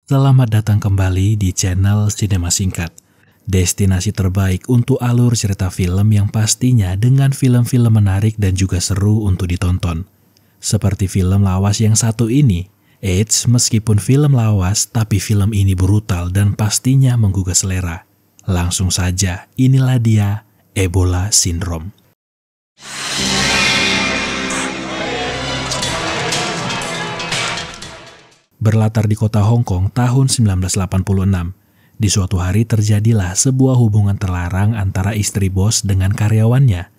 Selamat datang kembali di channel Sinema Singkat, destinasi terbaik untuk alur cerita film yang pastinya dengan film-film menarik dan juga seru untuk ditonton. Seperti film lawas yang satu ini. Meskipun film lawas, tapi film ini brutal dan pastinya menggugah selera. Langsung saja, inilah dia, Ebola Syndrome. Berlatar di kota Hong Kong tahun 1986, di suatu hari terjadilah sebuah hubungan terlarang antara istri bos dengan karyawannya.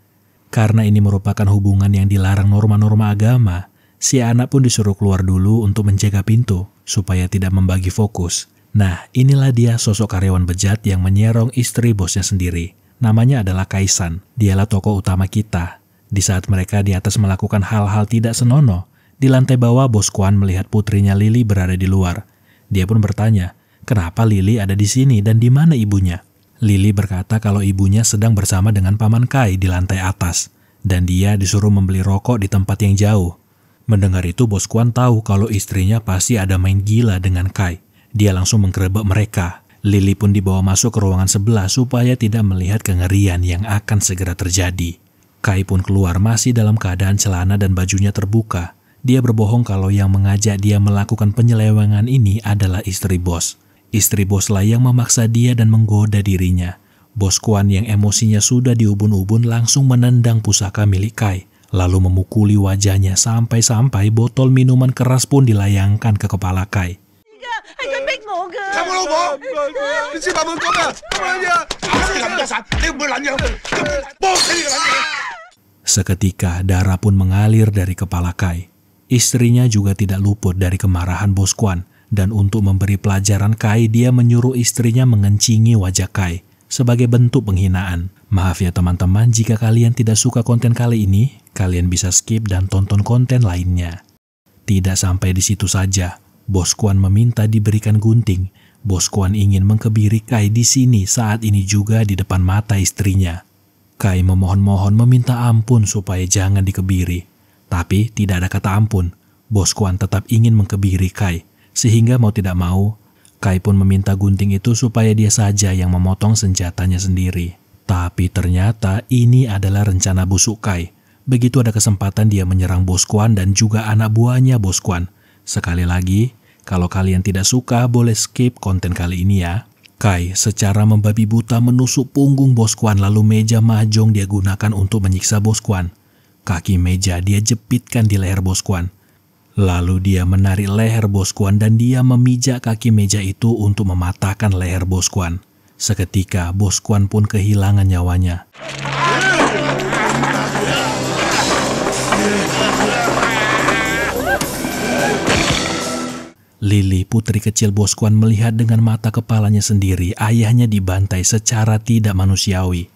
Karena ini merupakan hubungan yang dilarang norma-norma agama, si anak pun disuruh keluar dulu untuk menjaga pintu, supaya tidak membagi fokus. Nah, inilah dia sosok karyawan bejat yang menyerong istri bosnya sendiri. Namanya adalah Kaisan, dialah tokoh utama kita. Di saat mereka di atas melakukan hal-hal tidak senonoh, di lantai bawah, Bos Kwan melihat putrinya Lily berada di luar. Dia pun bertanya, kenapa Lily ada di sini dan di mana ibunya? Lily berkata kalau ibunya sedang bersama dengan Paman Kai di lantai atas, dan dia disuruh membeli rokok di tempat yang jauh. Mendengar itu, Bos Kwan tahu kalau istrinya pasti ada main gila dengan Kai. Dia langsung menggerebek mereka. Lily pun dibawa masuk ke ruangan sebelah supaya tidak melihat kengerian yang akan segera terjadi. Kai pun keluar masih dalam keadaan celana dan bajunya terbuka. Dia berbohong kalau yang mengajak dia melakukan penyelewengan ini adalah istri bos. Istri bos lah yang memaksa dia dan menggoda dirinya. Bos Kwan yang emosinya sudah diubun-ubun langsung menendang pusaka milik Kai, lalu memukuli wajahnya sampai-sampai botol minuman keras pun dilayangkan ke kepala Kai. Seketika darah pun mengalir dari kepala Kai. Istrinya juga tidak luput dari kemarahan Bos Kwan, dan untuk memberi pelajaran Kai, dia menyuruh istrinya mengencingi wajah Kai sebagai bentuk penghinaan. Maaf ya teman-teman, jika kalian tidak suka konten kali ini, kalian bisa skip dan tonton konten lainnya. Tidak sampai di situ saja, Bos Kwan meminta diberikan gunting. Bos Kwan ingin mengkebiri Kai di sini saat ini juga di depan mata istrinya. Kai memohon-mohon meminta ampun supaya jangan dikebiri. Tapi tidak ada kata ampun. Bos Kwan tetap ingin mengkebiri Kai, sehingga mau tidak mau, Kai pun meminta gunting itu supaya dia saja yang memotong senjatanya sendiri. Tapi ternyata ini adalah rencana busuk Kai. Begitu ada kesempatan dia menyerang Bos Kwan dan juga anak buahnya Bos Kwan. Sekali lagi, kalau kalian tidak suka boleh skip konten kali ini ya. Kai secara membabi buta menusuk punggung Bos Kwan lalu meja mahjong dia gunakan untuk menyiksa Bos Kwan. Kaki meja dia jepitkan di leher Bos Kwan. Lalu dia menarik leher Bos Kwan dan dia memijak kaki meja itu untuk mematahkan leher Bos Kwan. Seketika Bos Kwan pun kehilangan nyawanya. Lily, putri kecil Bos Kwan, melihat dengan mata kepalanya sendiri ayahnya dibantai secara tidak manusiawi.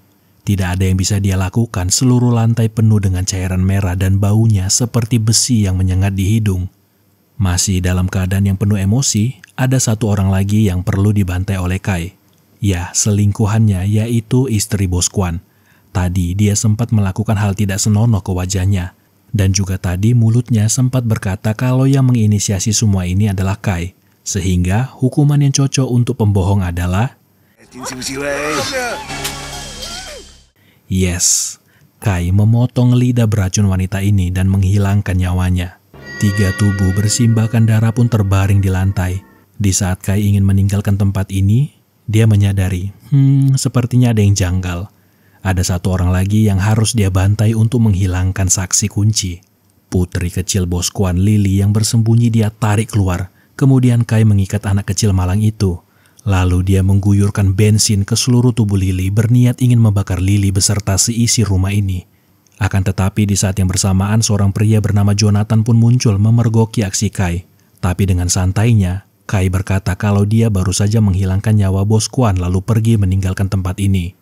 Tidak ada yang bisa dia lakukan, seluruh lantai penuh dengan cairan merah dan baunya seperti besi yang menyengat di hidung. Masih dalam keadaan yang penuh emosi, ada satu orang lagi yang perlu dibantai oleh Kai. Ya, selingkuhannya yaitu istri Bos Kwan. Tadi dia sempat melakukan hal tidak senonoh ke wajahnya. Dan juga tadi mulutnya sempat berkata kalau yang menginisiasi semua ini adalah Kai. Sehingga hukuman yang cocok untuk pembohong adalah... Yes, Kai memotong lidah beracun wanita ini dan menghilangkan nyawanya. 3 tubuh bersimbakan darah pun terbaring di lantai. Di saat Kai ingin meninggalkan tempat ini, dia menyadari, sepertinya ada yang janggal. Ada satu orang lagi yang harus dia bantai untuk menghilangkan saksi kunci. Putri kecil Bos Kwan, Lily, yang bersembunyi dia tarik keluar. Kemudian Kai mengikat anak kecil malang itu. Lalu dia mengguyurkan bensin ke seluruh tubuh Lily, berniat ingin membakar Lily beserta seisi rumah ini. Akan tetapi di saat yang bersamaan seorang pria bernama Jonathan pun muncul memergoki aksi Kai. Tapi dengan santainya, Kai berkata kalau dia baru saja menghilangkan nyawa Bos Kwan lalu pergi meninggalkan tempat ini.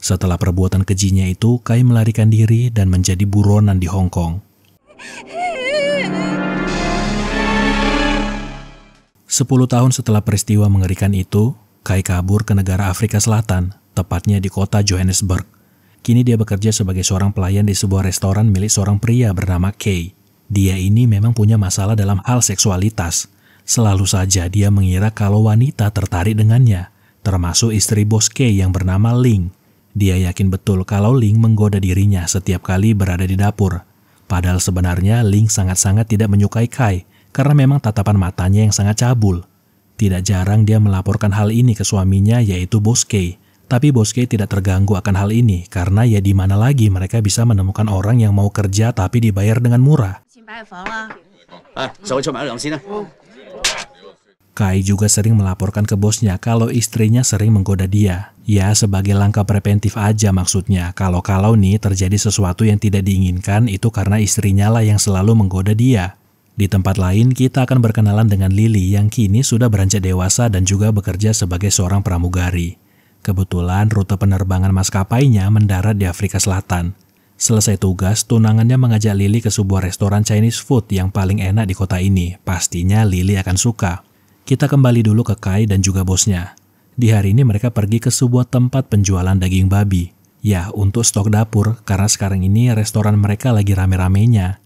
Setelah perbuatan kejinya itu, Kai melarikan diri dan menjadi buronan di Hong Kong. 10 tahun setelah peristiwa mengerikan itu, Kai kabur ke negara Afrika Selatan, tepatnya di kota Johannesburg. Kini dia bekerja sebagai seorang pelayan di sebuah restoran milik seorang pria bernama Kay. Dia ini memang punya masalah dalam hal seksualitas. Selalu saja dia mengira kalau wanita tertarik dengannya, termasuk istri bos Kay yang bernama Ling. Dia yakin betul kalau Ling menggoda dirinya setiap kali berada di dapur. Padahal sebenarnya Ling sangat-sangat tidak menyukai Kay, karena memang tatapan matanya yang sangat cabul. Tidak jarang dia melaporkan hal ini ke suaminya, yaitu bos Kay. Tapi bos Kay tidak terganggu akan hal ini, karena ya di mana lagi mereka bisa menemukan orang yang mau kerja tapi dibayar dengan murah. Kay juga sering melaporkan ke bosnya kalau istrinya sering menggoda dia. Ya, sebagai langkah preventif aja maksudnya. Kalau-kalau nih terjadi sesuatu yang tidak diinginkan, itu karena istrinya lah yang selalu menggoda dia. Di tempat lain, kita akan berkenalan dengan Lily yang kini sudah beranjak dewasa dan juga bekerja sebagai seorang pramugari. Kebetulan rute penerbangan maskapainya mendarat di Afrika Selatan. Selesai tugas, tunangannya mengajak Lily ke sebuah restoran Chinese food yang paling enak di kota ini. Pastinya Lily akan suka. Kita kembali dulu ke Kay dan juga bosnya. Di hari ini mereka pergi ke sebuah tempat penjualan daging babi. Ya, untuk stok dapur, karena sekarang ini restoran mereka lagi rame-ramenya.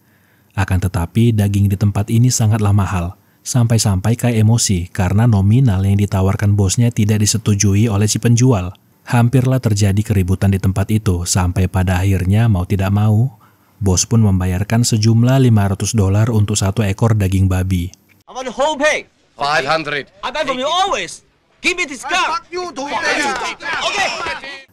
Akan tetapi, daging di tempat ini sangatlah mahal. Sampai-sampai Kay emosi karena nominal yang ditawarkan bosnya tidak disetujui oleh si penjual. Hampirlah terjadi keributan di tempat itu, sampai pada akhirnya mau tidak mau, bos pun membayarkan sejumlah $500 untuk satu ekor daging babi. I want the whole pig. 500. I buy from you always. Give me discount. Okay.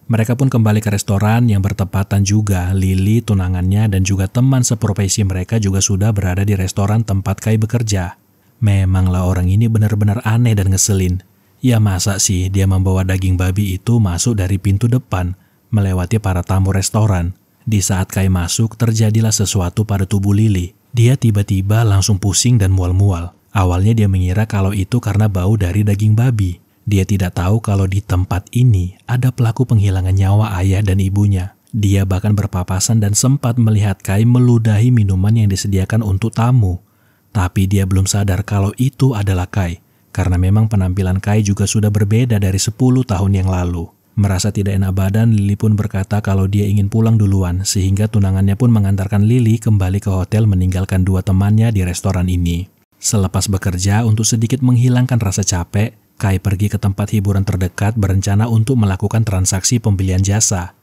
Mereka pun kembali ke restoran yang bertepatan juga. Lily, tunangannya, dan juga teman seprofesi mereka juga sudah berada di restoran tempat Kay bekerja. Memanglah orang ini benar-benar aneh dan ngeselin. Ya masa sih dia membawa daging babi itu masuk dari pintu depan, melewati para tamu restoran. Di saat Kay masuk, terjadilah sesuatu pada tubuh Lily. Dia tiba-tiba langsung pusing dan mual-mual. Awalnya dia mengira kalau itu karena bau dari daging babi. Dia tidak tahu kalau di tempat ini ada pelaku penghilangan nyawa ayah dan ibunya. Dia bahkan berpapasan dan sempat melihat Kay meludahi minuman yang disediakan untuk tamu. Tapi dia belum sadar kalau itu adalah Kay, karena memang penampilan Kay juga sudah berbeda dari 10 tahun yang lalu. Merasa tidak enak badan, Lily pun berkata kalau dia ingin pulang duluan, sehingga tunangannya pun mengantarkan Lily kembali ke hotel meninggalkan dua temannya di restoran ini. Selepas bekerja, untuk sedikit menghilangkan rasa capek, Kay pergi ke tempat hiburan terdekat berencana untuk melakukan transaksi pembelian jasa.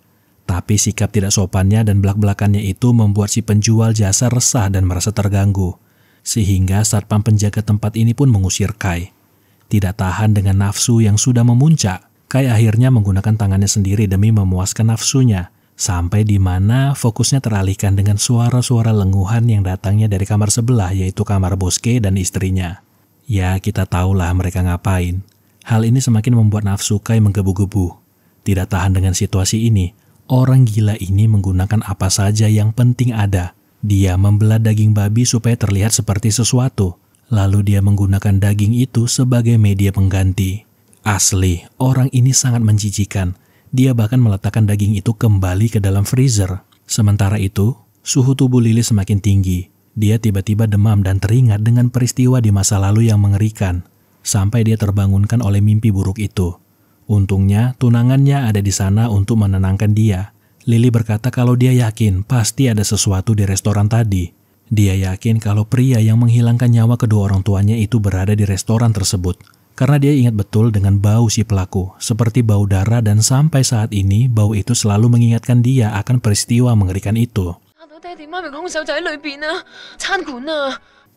Tapi sikap tidak sopannya dan belak-belakannya itu membuat si penjual jasa resah dan merasa terganggu. Sehingga satpam penjaga tempat ini pun mengusir Kay. Tidak tahan dengan nafsu yang sudah memuncak, Kay akhirnya menggunakan tangannya sendiri demi memuaskan nafsunya, sampai di mana fokusnya teralihkan dengan suara-suara lenguhan yang datangnya dari kamar sebelah, yaitu kamar bos Kay dan istrinya. Ya, kita tahulah mereka ngapain. Hal ini semakin membuat nafsu Kay menggebu-gebu. Tidak tahan dengan situasi ini, orang gila ini menggunakan apa saja yang penting ada. Dia membelah daging babi supaya terlihat seperti sesuatu. Lalu dia menggunakan daging itu sebagai media pengganti. Asli, orang ini sangat menjijikan. Dia bahkan meletakkan daging itu kembali ke dalam freezer. Sementara itu, suhu tubuh Lily semakin tinggi. Dia tiba-tiba demam dan teringat dengan peristiwa di masa lalu yang mengerikan. Sampai dia terbangunkan oleh mimpi buruk itu. Untungnya, tunangannya ada di sana untuk menenangkan dia. Lily berkata kalau dia yakin pasti ada sesuatu di restoran tadi. Dia yakin kalau pria yang menghilangkan nyawa kedua orang tuanya itu berada di restoran tersebut. Karena dia ingat betul dengan bau si pelaku, seperti bau darah, dan sampai saat ini bau itu selalu mengingatkan dia akan peristiwa mengerikan itu.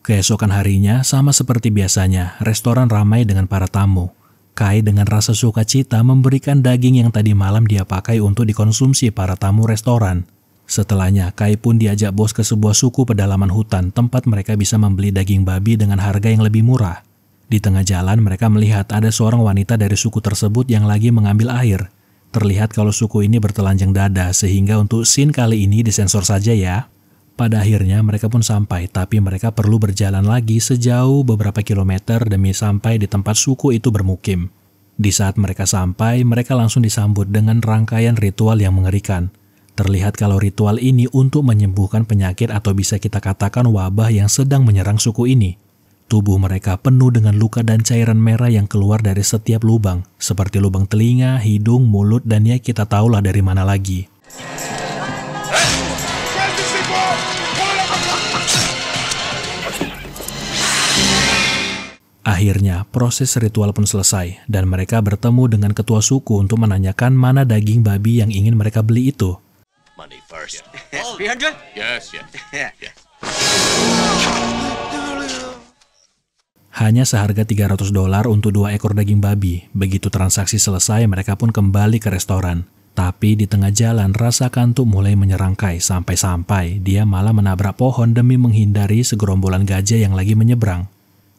Keesokan harinya, sama seperti biasanya, restoran ramai dengan para tamu. Kay dengan rasa sukacita memberikan daging yang tadi malam dia pakai untuk dikonsumsi para tamu restoran. Setelahnya, Kay pun diajak bos ke sebuah suku pedalaman hutan tempat mereka bisa membeli daging babi dengan harga yang lebih murah. Di tengah jalan, mereka melihat ada seorang wanita dari suku tersebut yang lagi mengambil air. Terlihat kalau suku ini bertelanjang dada, sehingga untuk scene kali ini disensor saja ya. Pada akhirnya mereka pun sampai, tapi mereka perlu berjalan lagi sejauh beberapa kilometer demi sampai di tempat suku itu bermukim. Di saat mereka sampai, mereka langsung disambut dengan rangkaian ritual yang mengerikan. Terlihat kalau ritual ini untuk menyembuhkan penyakit atau bisa kita katakan wabah yang sedang menyerang suku ini. Tubuh mereka penuh dengan luka dan cairan merah yang keluar dari setiap lubang, seperti lubang telinga, hidung, mulut, dan ya kita tahulah dari mana lagi. Akhirnya, proses ritual pun selesai, dan mereka bertemu dengan ketua suku untuk menanyakan mana daging babi yang ingin mereka beli itu. Money first. 300? Yes. Hanya seharga $300 untuk 2 ekor daging babi. Begitu transaksi selesai, mereka pun kembali ke restoran. Tapi di tengah jalan, rasa kantuk mulai menyerang Kai sampai-sampai dia malah menabrak pohon demi menghindari segerombolan gajah yang lagi menyeberang.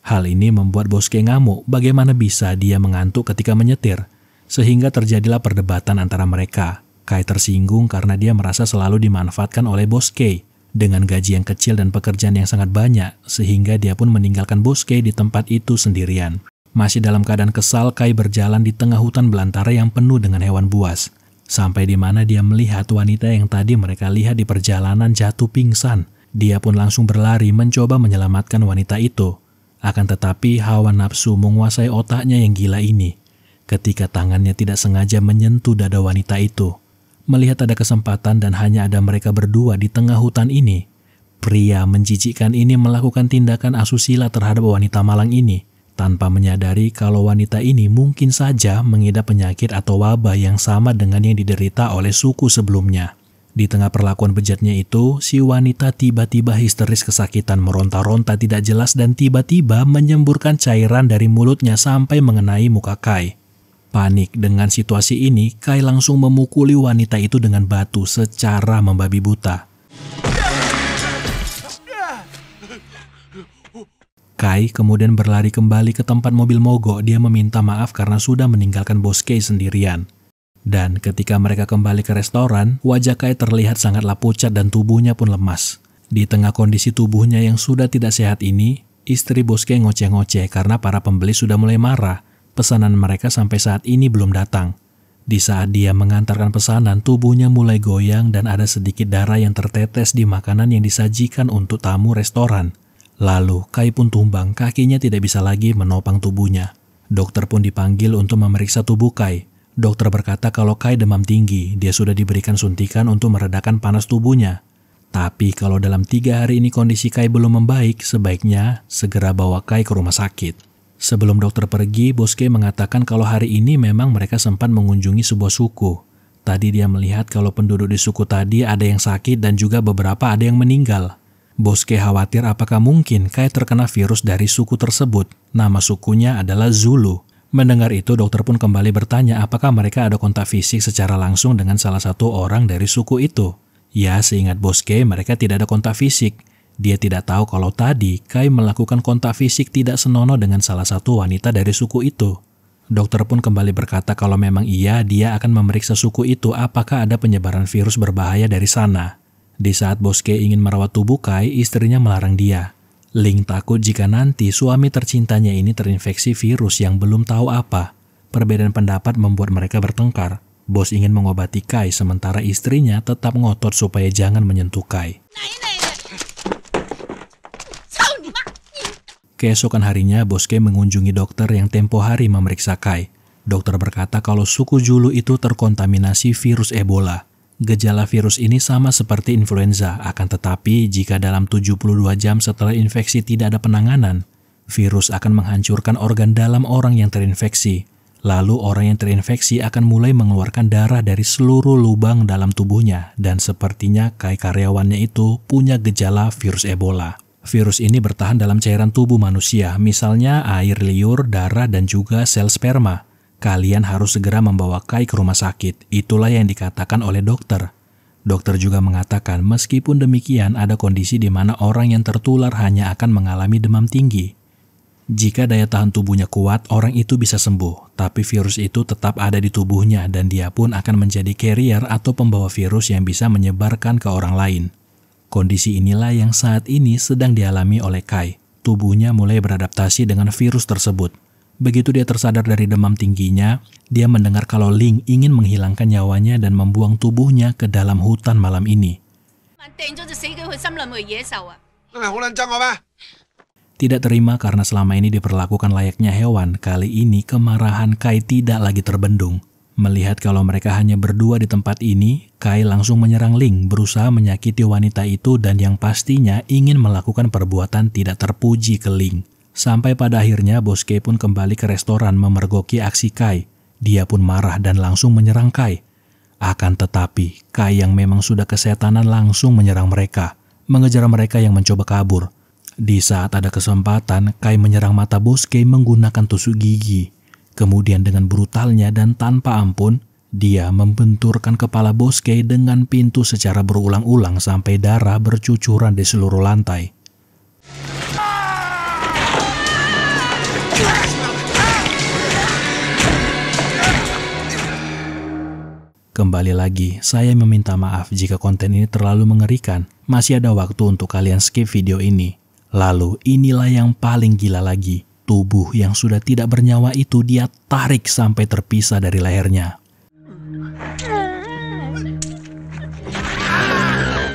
Hal ini membuat Bosuke ngamuk bagaimana bisa dia mengantuk ketika menyetir, sehingga terjadilah perdebatan antara mereka. Kai tersinggung karena dia merasa selalu dimanfaatkan oleh Bosuke dengan gaji yang kecil dan pekerjaan yang sangat banyak, sehingga dia pun meninggalkan Bosuke di tempat itu sendirian. Masih dalam keadaan kesal, Kai berjalan di tengah hutan belantara yang penuh dengan hewan buas. Sampai di mana dia melihat wanita yang tadi mereka lihat di perjalanan jatuh pingsan. Dia pun langsung berlari mencoba menyelamatkan wanita itu. Akan tetapi hawa nafsu menguasai otaknya yang gila ini. Ketika tangannya tidak sengaja menyentuh dada wanita itu. Melihat ada kesempatan dan hanya ada mereka berdua di tengah hutan ini. Pria menjijikkan ini melakukan tindakan asusila terhadap wanita malang ini. Tanpa menyadari kalau wanita ini mungkin saja mengidap penyakit atau wabah yang sama dengan yang diderita oleh suku sebelumnya. Di tengah perlakuan bejatnya itu, si wanita tiba-tiba histeris kesakitan meronta-ronta tidak jelas dan tiba-tiba menyemburkan cairan dari mulutnya sampai mengenai muka Kai. Panik dengan situasi ini, Kai langsung memukuli wanita itu dengan batu secara membabi buta. Kai kemudian berlari kembali ke tempat mobil mogok. Dia meminta maaf karena sudah meninggalkan Bosuke sendirian. Dan ketika mereka kembali ke restoran, wajah Kai terlihat sangatlah pucat dan tubuhnya pun lemas. Di tengah kondisi tubuhnya yang sudah tidak sehat ini, istri Bosuke ngoceh-ngoceh karena para pembeli sudah mulai marah. Pesanan mereka sampai saat ini belum datang. Di saat dia mengantarkan pesanan, tubuhnya mulai goyang dan ada sedikit darah yang tertetes di makanan yang disajikan untuk tamu restoran. Lalu, Kai pun tumbang, kakinya tidak bisa lagi menopang tubuhnya. Dokter pun dipanggil untuk memeriksa tubuh Kai. Dokter berkata kalau Kai demam tinggi, dia sudah diberikan suntikan untuk meredakan panas tubuhnya. Tapi kalau dalam 3 hari ini kondisi Kai belum membaik, sebaiknya segera bawa Kai ke rumah sakit. Sebelum dokter pergi, Bosuke mengatakan kalau hari ini memang mereka sempat mengunjungi sebuah suku. Tadi dia melihat kalau penduduk di suku tadi ada yang sakit dan juga beberapa ada yang meninggal. Bosuke khawatir apakah mungkin Kai terkena virus dari suku tersebut. Nama sukunya adalah Zulu. Mendengar itu, dokter pun kembali bertanya apakah mereka ada kontak fisik secara langsung dengan salah satu orang dari suku itu. Ya, seingat Bosuke, mereka tidak ada kontak fisik. Dia tidak tahu kalau tadi Kai melakukan kontak fisik tidak senonoh dengan salah satu wanita dari suku itu. Dokter pun kembali berkata kalau memang iya, dia akan memeriksa suku itu apakah ada penyebaran virus berbahaya dari sana. Di saat Bosuke ingin merawat tubuh Kai, istrinya melarang dia. Ling takut jika nanti suami tercintanya ini terinfeksi virus yang belum tahu apa. Perbedaan pendapat membuat mereka bertengkar. Bos ingin mengobati Kai sementara istrinya tetap ngotot supaya jangan menyentuh Kai. Keesokan harinya, Bosuke mengunjungi dokter yang tempo hari memeriksa Kai. Dokter berkata kalau suku Zulu itu terkontaminasi virus Ebola. Gejala virus ini sama seperti influenza, akan tetapi jika dalam 72 jam setelah infeksi tidak ada penanganan, virus akan menghancurkan organ dalam orang yang terinfeksi. Lalu orang yang terinfeksi akan mulai mengeluarkan darah dari seluruh lubang dalam tubuhnya, dan sepertinya Kai karyawannya itu punya gejala virus Ebola. Virus ini bertahan dalam cairan tubuh manusia, misalnya air liur, darah, dan juga sel sperma. Kalian harus segera membawa Kai ke rumah sakit. Itulah yang dikatakan oleh dokter. Dokter juga mengatakan meskipun demikian ada kondisi di mana orang yang tertular hanya akan mengalami demam tinggi. Jika daya tahan tubuhnya kuat, orang itu bisa sembuh. Tapi virus itu tetap ada di tubuhnya dan dia pun akan menjadi carrier atau pembawa virus yang bisa menyebarkan ke orang lain. Kondisi inilah yang saat ini sedang dialami oleh Kai. Tubuhnya mulai beradaptasi dengan virus tersebut. Begitu dia tersadar dari demam tingginya, dia mendengar kalau Ling ingin menghilangkan nyawanya dan membuang tubuhnya ke dalam hutan malam ini. Tidak terima karena selama ini diperlakukan layaknya hewan, kali ini kemarahan Kai tidak lagi terbendung. Melihat kalau mereka hanya berdua di tempat ini, Kai langsung menyerang Ling, berusaha menyakiti wanita itu dan yang pastinya ingin melakukan perbuatan tidak terpuji ke Ling. Sampai pada akhirnya Bos Kai pun kembali ke restoran memergoki aksi Kai. Dia pun marah dan langsung menyerang Kai. Akan tetapi, Kai yang memang sudah kesetanan langsung menyerang mereka, mengejar mereka yang mencoba kabur. Di saat ada kesempatan, Kai menyerang mata Bos Kai menggunakan tusuk gigi. Kemudian dengan brutalnya dan tanpa ampun, dia membenturkan kepala Bos Kai dengan pintu secara berulang-ulang sampai darah bercucuran di seluruh lantai. Kembali lagi, saya meminta maaf jika konten ini terlalu mengerikan. Masih ada waktu untuk kalian skip video ini. Lalu, inilah yang paling gila lagi. Tubuh yang sudah tidak bernyawa itu dia tarik sampai terpisah dari lehernya.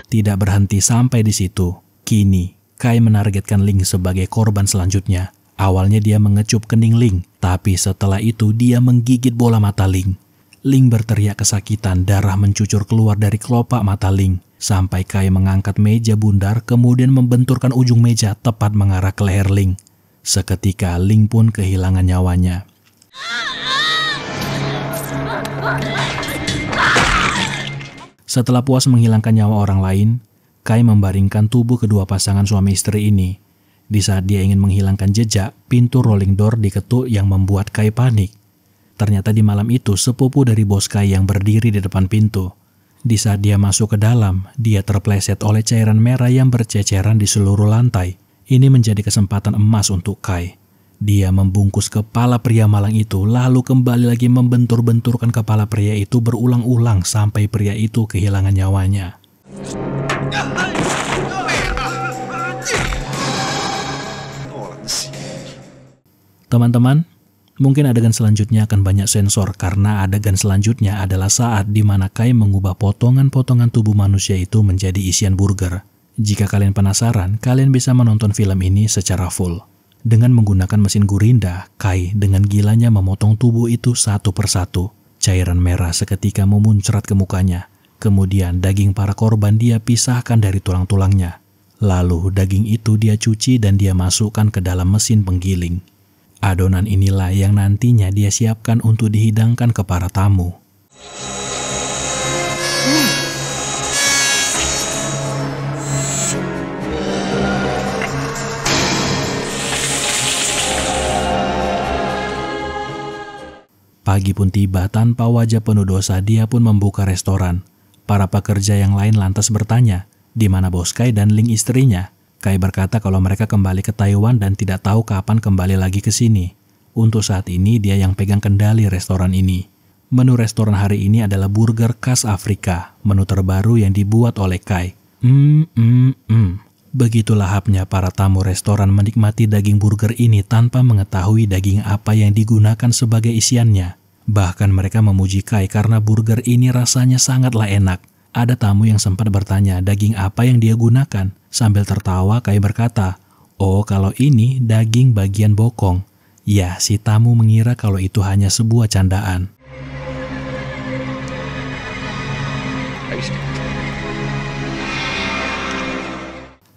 Tidak berhenti sampai di situ. Kini, Kai menargetkan Ling sebagai korban selanjutnya. Awalnya dia mengecup kening Ling, tapi setelah itu dia menggigit bola mata Ling. Ling berteriak kesakitan, darah mencucur keluar dari kelopak mata Ling. Sampai Kai mengangkat meja bundar, kemudian membenturkan ujung meja tepat mengarah ke leher Ling. Seketika Ling pun kehilangan nyawanya. Setelah puas menghilangkan nyawa orang lain, Kai membaringkan tubuh kedua pasangan suami istri ini. Di saat dia ingin menghilangkan jejak, pintu rolling door diketuk yang membuat Kai panik. Ternyata di malam itu sepupu dari Bos Kai yang berdiri di depan pintu. Di saat dia masuk ke dalam, dia terpleset oleh cairan merah yang berceceran di seluruh lantai. Ini menjadi kesempatan emas untuk Kai. Dia membungkus kepala pria malang itu, lalu kembali lagi membentur-benturkan kepala pria itu berulang-ulang sampai pria itu kehilangan nyawanya. Teman-teman, mungkin adegan selanjutnya akan banyak sensor karena adegan selanjutnya adalah saat di mana Kai mengubah potongan-potongan tubuh manusia itu menjadi isian burger. Jika kalian penasaran, kalian bisa menonton film ini secara full. Dengan menggunakan mesin gurinda, Kai dengan gilanya memotong tubuh itu satu persatu. Cairan merah seketika memuncrat ke mukanya. Kemudian daging para korban dia pisahkan dari tulang-tulangnya. Lalu daging itu dia cuci dan dia masukkan ke dalam mesin penggiling. Adonan inilah yang nantinya dia siapkan untuk dihidangkan ke para tamu. Pagi pun tiba tanpa wajah penuh dosa, dia pun membuka restoran. Para pekerja yang lain lantas bertanya, di mana Bos Kai dan Ling istrinya? Kai berkata kalau mereka kembali ke Taiwan dan tidak tahu kapan kembali lagi ke sini. Untuk saat ini dia yang pegang kendali restoran ini. Menu restoran hari ini adalah burger khas Afrika, menu terbaru yang dibuat oleh Kai. Begitu lahapnya para tamu restoran menikmati daging burger ini tanpa mengetahui daging apa yang digunakan sebagai isiannya. Bahkan mereka memuji Kai karena burger ini rasanya sangatlah enak. Ada tamu yang sempat bertanya daging apa yang dia gunakan. Sambil tertawa, Kai berkata, "Oh, kalau ini daging bagian bokong." Ya, si tamu mengira kalau itu hanya sebuah candaan.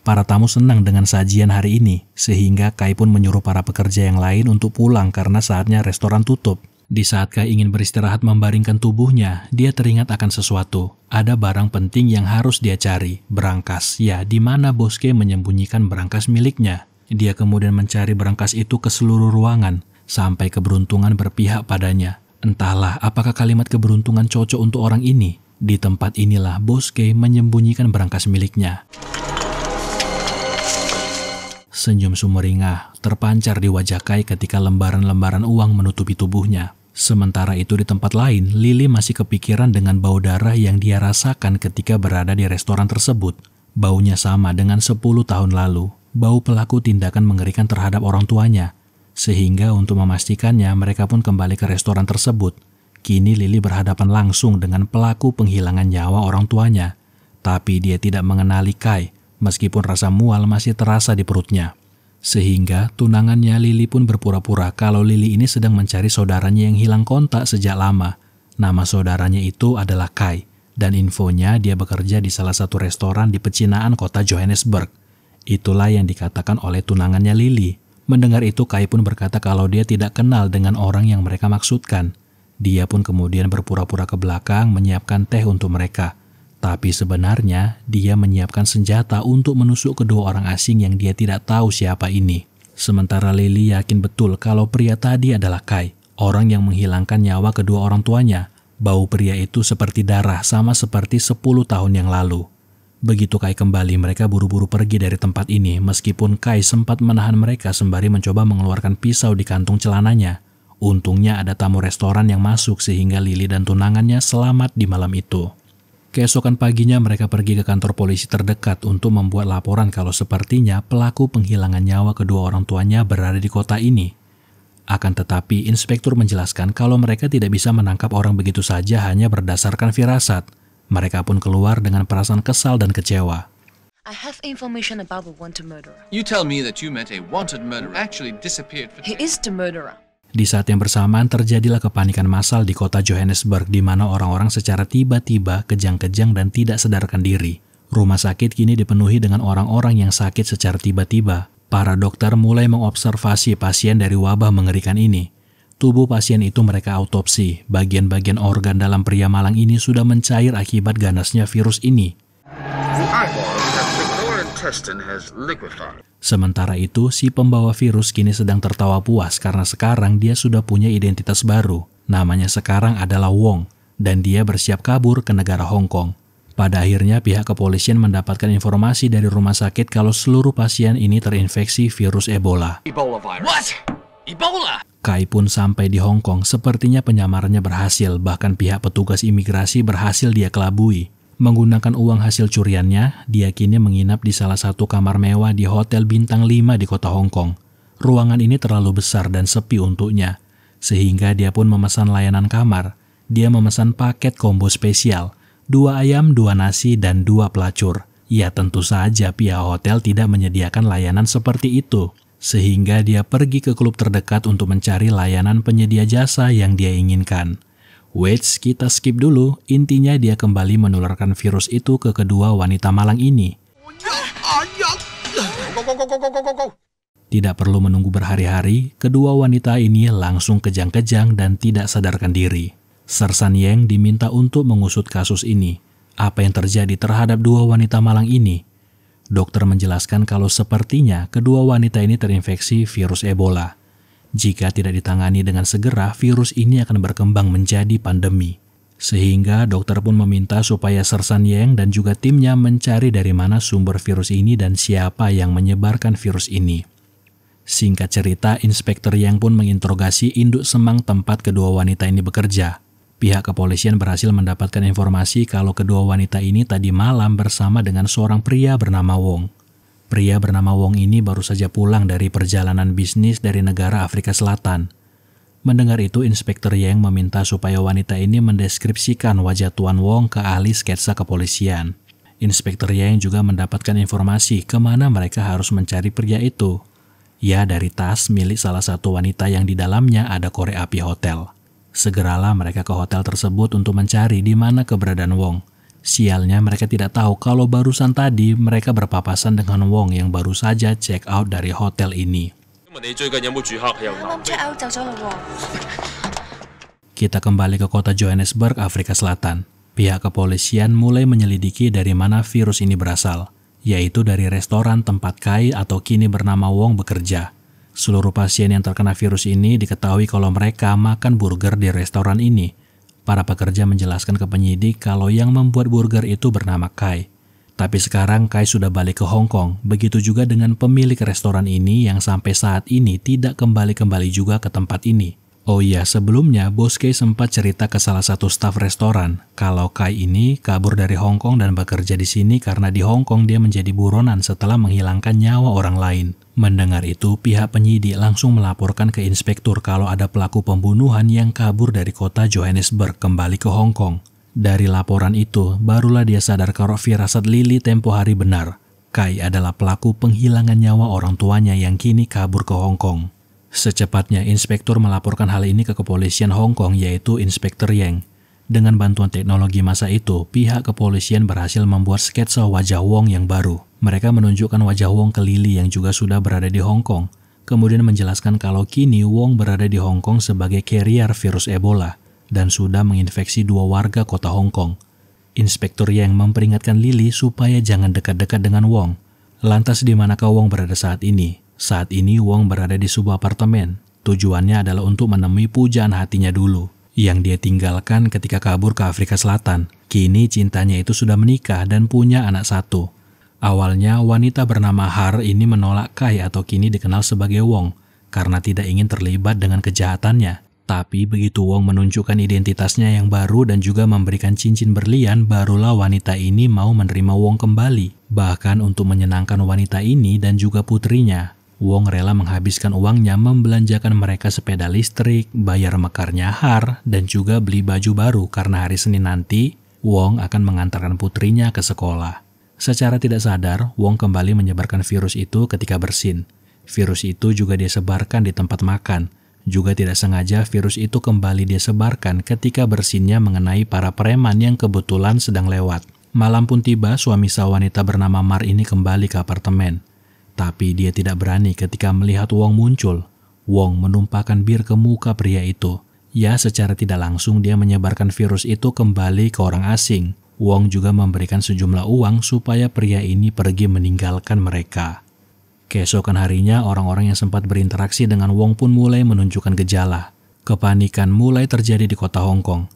Para tamu senang dengan sajian hari ini, sehingga Kai pun menyuruh para pekerja yang lain untuk pulang karena saatnya restoran tutup. Di saat Kai ingin beristirahat membaringkan tubuhnya, dia teringat akan sesuatu. Ada barang penting yang harus dia cari, berangkas. Ya, di mana Bos Kai menyembunyikan berangkas miliknya. Dia kemudian mencari berangkas itu ke seluruh ruangan, sampai keberuntungan berpihak padanya. Entahlah apakah kalimat keberuntungan cocok untuk orang ini. Di tempat inilah Bos Kai menyembunyikan berangkas miliknya. Senyum sumringah terpancar di wajah Kai ketika lembaran-lembaran uang menutupi tubuhnya. Sementara itu di tempat lain, Lily masih kepikiran dengan bau darah yang dia rasakan ketika berada di restoran tersebut. Baunya sama dengan 10 tahun lalu, bau pelaku tindakan mengerikan terhadap orang tuanya. Sehingga untuk memastikannya, mereka pun kembali ke restoran tersebut. Kini Lily berhadapan langsung dengan pelaku penghilangan nyawa orang tuanya. Tapi dia tidak mengenali Kai, meskipun rasa mual masih terasa di perutnya. Sehingga tunangannya Lily pun berpura-pura kalau Lily ini sedang mencari saudaranya yang hilang kontak sejak lama. Nama saudaranya itu adalah Kai, dan infonya dia bekerja di salah satu restoran di pecinaan kota Johannesburg. Itulah yang dikatakan oleh tunangannya Lily. Mendengar itu, Kai pun berkata kalau dia tidak kenal dengan orang yang mereka maksudkan. Dia pun kemudian berpura-pura ke belakang menyiapkan teh untuk mereka. Tapi sebenarnya dia menyiapkan senjata untuk menusuk kedua orang asing yang dia tidak tahu siapa ini. Sementara Lily yakin betul kalau pria tadi adalah Kai, orang yang menghilangkan nyawa kedua orang tuanya. Bau pria itu seperti darah, sama seperti 10 tahun yang lalu. Begitu Kai kembali, mereka buru-buru pergi dari tempat ini, meskipun Kai sempat menahan mereka sembari mencoba mengeluarkan pisau di kantung celananya. Untungnya ada tamu restoran yang masuk sehingga Lily dan tunangannya selamat di malam itu. Keesokan paginya mereka pergi ke kantor polisi terdekat untuk membuat laporan kalau sepertinya pelaku penghilangan nyawa kedua orang tuanya berada di kota ini. Akan tetapi, inspektur menjelaskan kalau mereka tidak bisa menangkap orang begitu saja hanya berdasarkan firasat. Mereka pun keluar dengan perasaan kesal dan kecewa. I have information about the wanted murderer. You tell me that you met a wanted murderer actually disappeared for... He is the murderer. Di saat yang bersamaan terjadilah kepanikan massal di kota Johannesburg di mana orang-orang secara tiba-tiba kejang-kejang dan tidak sadarkan diri. Rumah sakit kini dipenuhi dengan orang-orang yang sakit secara tiba-tiba. Para dokter mulai mengobservasi pasien dari wabah mengerikan ini. Tubuh pasien itu mereka autopsi. Bagian-bagian organ dalam pria malang ini sudah mencair akibat ganasnya virus ini. Sementara itu, si pembawa virus kini sedang tertawa puas karena sekarang dia sudah punya identitas baru. Namanya sekarang adalah Wong, dan dia bersiap kabur ke negara Hong Kong. Pada akhirnya, pihak kepolisian mendapatkan informasi dari rumah sakit kalau seluruh pasien ini terinfeksi virus Ebola. Ebola virus. What? Ebola? Kai pun sampai di Hong Kong, sepertinya penyamarannya berhasil, bahkan pihak petugas imigrasi berhasil dia kelabui. Menggunakan uang hasil curiannya, dia kini menginap di salah satu kamar mewah di Hotel Bintang 5 di kota Hong Kong. Ruangan ini terlalu besar dan sepi untuknya, sehingga dia pun memesan layanan kamar. Dia memesan paket combo spesial, 2 ayam, 2 nasi, dan 2 pelacur. Ya tentu saja pihak hotel tidak menyediakan layanan seperti itu. Sehingga dia pergi ke klub terdekat untuk mencari layanan penyedia jasa yang dia inginkan. Wait, kita skip dulu. Intinya dia kembali menularkan virus itu ke kedua wanita malang ini. Tidak perlu menunggu berhari-hari, kedua wanita ini langsung kejang-kejang dan tidak sadarkan diri. Sersan Yang diminta untuk mengusut kasus ini. Apa yang terjadi terhadap dua wanita malang ini? Dokter menjelaskan kalau sepertinya kedua wanita ini terinfeksi virus Ebola. Jika tidak ditangani dengan segera, virus ini akan berkembang menjadi pandemi. Sehingga dokter pun meminta supaya Sersan Yang dan juga timnya mencari dari mana sumber virus ini dan siapa yang menyebarkan virus ini. Singkat cerita, Inspektur Yang pun menginterogasi induk semang tempat kedua wanita ini bekerja. Pihak kepolisian berhasil mendapatkan informasi kalau kedua wanita ini tadi malam bersama dengan seorang pria bernama Wong. Pria bernama Wong ini baru saja pulang dari perjalanan bisnis dari negara Afrika Selatan. Mendengar itu, Inspektur Yang meminta supaya wanita ini mendeskripsikan wajah Tuan Wong ke ahli sketsa kepolisian. Inspektur Yang juga mendapatkan informasi kemana mereka harus mencari pria itu. Ya, dari tas milik salah satu wanita yang di dalamnya ada korek api hotel. Segeralah mereka ke hotel tersebut untuk mencari di mana keberadaan Wong. Sialnya mereka tidak tahu kalau barusan tadi mereka berpapasan dengan Wong yang baru saja check out dari hotel ini. Kita kembali ke kota Johannesburg, Afrika Selatan. Pihak kepolisian mulai menyelidiki dari mana virus ini berasal, yaitu dari restoran tempat Kai atau kini bernama Wong bekerja. Seluruh pasien yang terkena virus ini diketahui kalau mereka makan burger di restoran ini. Para pekerja menjelaskan ke penyidik kalau yang membuat burger itu bernama Kai. Tapi sekarang Kai sudah balik ke Hong Kong. Begitu juga dengan pemilik restoran ini yang sampai saat ini tidak kembali-kembali juga ke tempat ini. Oh iya, sebelumnya Bos Kai sempat cerita ke salah satu staf restoran kalau Kai ini kabur dari Hong Kong dan bekerja di sini karena di Hong Kong dia menjadi buronan setelah menghilangkan nyawa orang lain. Mendengar itu, pihak penyidik langsung melaporkan ke inspektur kalau ada pelaku pembunuhan yang kabur dari kota Johannesburg kembali ke Hong Kong. Dari laporan itu, barulah dia sadar kalau firasat Lily tempo hari benar. Kai adalah pelaku penghilangan nyawa orang tuanya yang kini kabur ke Hong Kong. Secepatnya, inspektur melaporkan hal ini ke kepolisian Hong Kong, yaitu Inspektur Yang. Dengan bantuan teknologi masa itu, pihak kepolisian berhasil membuat sketsa wajah Wong yang baru. Mereka menunjukkan wajah Wong ke Lily yang juga sudah berada di Hong Kong. kemudian menjelaskan kalau kini Wong berada di Hong Kong sebagai carrier virus Ebola dan sudah menginfeksi 2 warga kota Hong Kong. Inspektur Yang memperingatkan Lily supaya jangan dekat-dekat dengan Wong. Lantas di manakah Wong berada saat ini? Saat ini Wong berada di sebuah apartemen. Tujuannya adalah untuk menemui pujaan hatinya dulu, yang dia tinggalkan ketika kabur ke Afrika Selatan. Kini cintanya itu sudah menikah dan punya anak 1. Awalnya wanita bernama Har ini menolak Kai atau kini dikenal sebagai Wong karena tidak ingin terlibat dengan kejahatannya. Tapi begitu Wong menunjukkan identitasnya yang baru dan juga memberikan cincin berlian, barulah wanita ini mau menerima Wong kembali. Bahkan untuk menyenangkan wanita ini dan juga putrinya, Wong rela menghabiskan uangnya membelanjakan mereka sepeda listrik, bayar mekarnya Har, dan juga beli baju baru karena hari Senin nanti Wong akan mengantarkan putrinya ke sekolah. Secara tidak sadar, Wong kembali menyebarkan virus itu ketika bersin. Virus itu juga dia sebarkan di tempat makan. Juga tidak sengaja virus itu kembali dia sebarkan ketika bersinnya mengenai para preman yang kebetulan sedang lewat. Malam pun tiba, suami sah wanita bernama Mar ini kembali ke apartemen. Tapi dia tidak berani ketika melihat Wong muncul. Wong menumpahkan bir ke muka pria itu. Ya, secara tidak langsung dia menyebarkan virus itu kembali ke orang asing. Wong juga memberikan sejumlah uang supaya pria ini pergi meninggalkan mereka. Keesokan harinya, orang-orang yang sempat berinteraksi dengan Wong pun mulai menunjukkan gejala. Kepanikan mulai terjadi di kota Hong Kong.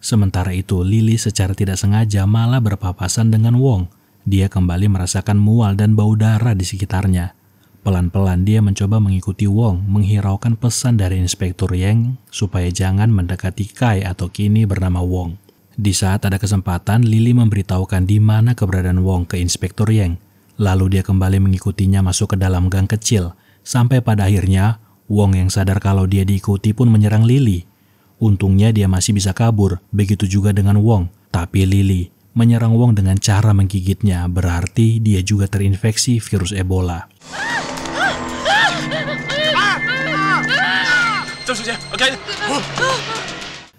Sementara itu, Lily secara tidak sengaja malah berpapasan dengan Wong. Dia kembali merasakan mual dan bau darah di sekitarnya. Pelan-pelan dia mencoba mengikuti Wong, menghiraukan pesan dari Inspektur Yang supaya jangan mendekati Kai atau kini bernama Wong. Di saat ada kesempatan, Lily memberitahukan di mana keberadaan Wong ke Inspektur Yang. Lalu dia kembali mengikutinya masuk ke dalam gang kecil, sampai pada akhirnya Wong yang sadar kalau dia diikuti pun menyerang Lily. Untungnya dia masih bisa kabur, begitu juga dengan Wong. Tapi Lily menyerang Wong dengan cara menggigitnya, berarti dia juga terinfeksi virus Ebola.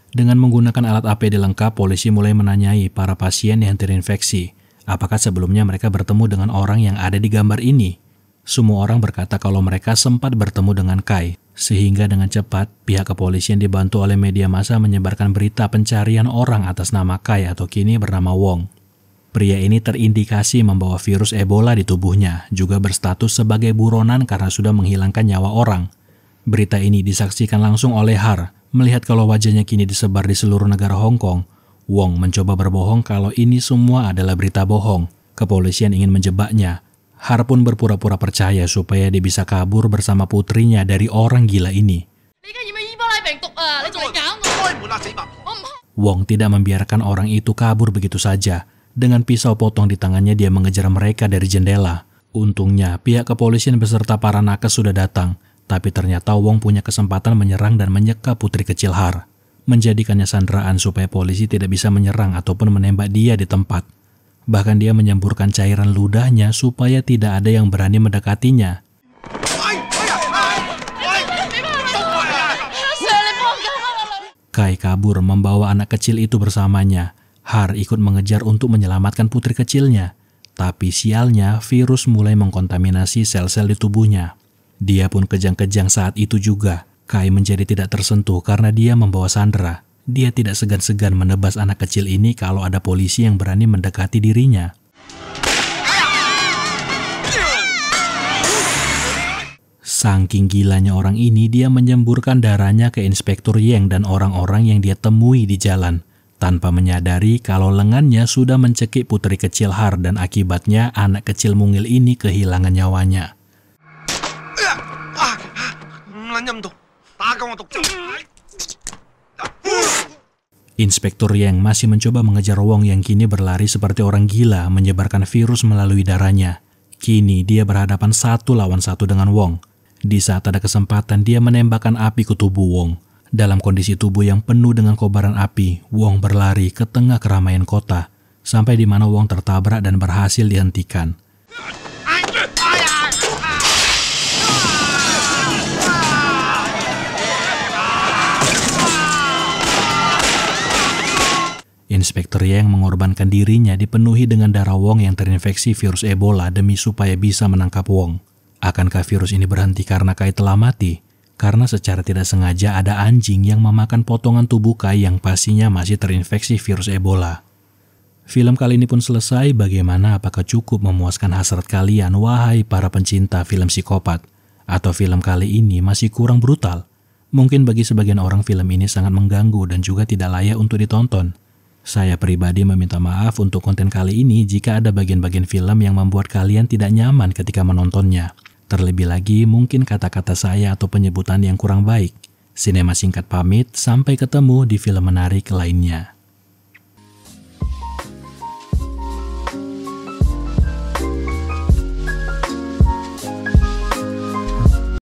Dengan menggunakan alat APD lengkap, polisi mulai menanyai para pasien yang terinfeksi. Apakah sebelumnya mereka bertemu dengan orang yang ada di gambar ini? Semua orang berkata kalau mereka sempat bertemu dengan Kai. Sehingga dengan cepat, pihak kepolisian dibantu oleh media massa menyebarkan berita pencarian orang atas nama Kai atau kini bernama Wong. Pria ini terindikasi membawa virus Ebola di tubuhnya, juga berstatus sebagai buronan karena sudah menghilangkan nyawa orang. Berita ini disaksikan langsung oleh Har. Melihat kalau wajahnya kini disebar di seluruh negara Hong Kong, Wong mencoba berbohong kalau ini semua adalah berita bohong. Kepolisian ingin menjebaknya. Har pun berpura-pura percaya supaya dia bisa kabur bersama putrinya dari orang gila ini. Wong tidak membiarkan orang itu kabur begitu saja. Dengan pisau potong di tangannya dia mengejar mereka dari jendela. Untungnya pihak kepolisian beserta para nakes sudah datang. Tapi ternyata Wong punya kesempatan menyerang dan menyekap putri kecil Har, menjadikannya sandraan supaya polisi tidak bisa menyerang ataupun menembak dia di tempat. Bahkan dia menyemburkan cairan ludahnya supaya tidak ada yang berani mendekatinya. Kai kabur membawa anak kecil itu bersamanya. Har ikut mengejar untuk menyelamatkan putri kecilnya. Tapi sialnya virus mulai mengkontaminasi sel-sel di tubuhnya. Dia pun kejang-kejang saat itu juga. Kai menjadi tidak tersentuh karena dia membawa sandera. Dia tidak segan-segan menebas anak kecil ini kalau ada polisi yang berani mendekati dirinya. Saking gilanya orang ini, dia menyemburkan darahnya ke Inspektur Yang dan orang-orang yang dia temui di jalan, tanpa menyadari kalau lengannya sudah mencekik putri kecil Har dan akibatnya anak kecil mungil ini kehilangan nyawanya. Inspektur Yang masih mencoba mengejar Wong yang kini berlari seperti orang gila menyebarkan virus melalui darahnya. Kini dia berhadapan 1 lawan 1 dengan Wong. Di saat ada kesempatan dia menembakkan api ke tubuh Wong. Dalam kondisi tubuh yang penuh dengan kobaran api, Wong berlari ke tengah keramaian kota, sampai di mana Wong tertabrak dan berhasil dihentikan. Inspektur Yang mengorbankan dirinya dipenuhi dengan darah Wong yang terinfeksi virus Ebola demi supaya bisa menangkap Wong. Akankah virus ini berhenti karena Kai telah mati? Karena secara tidak sengaja ada anjing yang memakan potongan tubuh Kai yang pastinya masih terinfeksi virus Ebola. Film kali ini pun selesai. Bagaimana, apakah cukup memuaskan hasrat kalian, wahai para pencinta film psikopat? Atau film kali ini masih kurang brutal? Mungkin bagi sebagian orang film ini sangat mengganggu dan juga tidak layak untuk ditonton. Saya pribadi meminta maaf untuk konten kali ini jika ada bagian-bagian film yang membuat kalian tidak nyaman ketika menontonnya. Terlebih lagi mungkin kata-kata saya atau penyebutan yang kurang baik. Sinema singkat pamit, sampai ketemu di film menarik lainnya.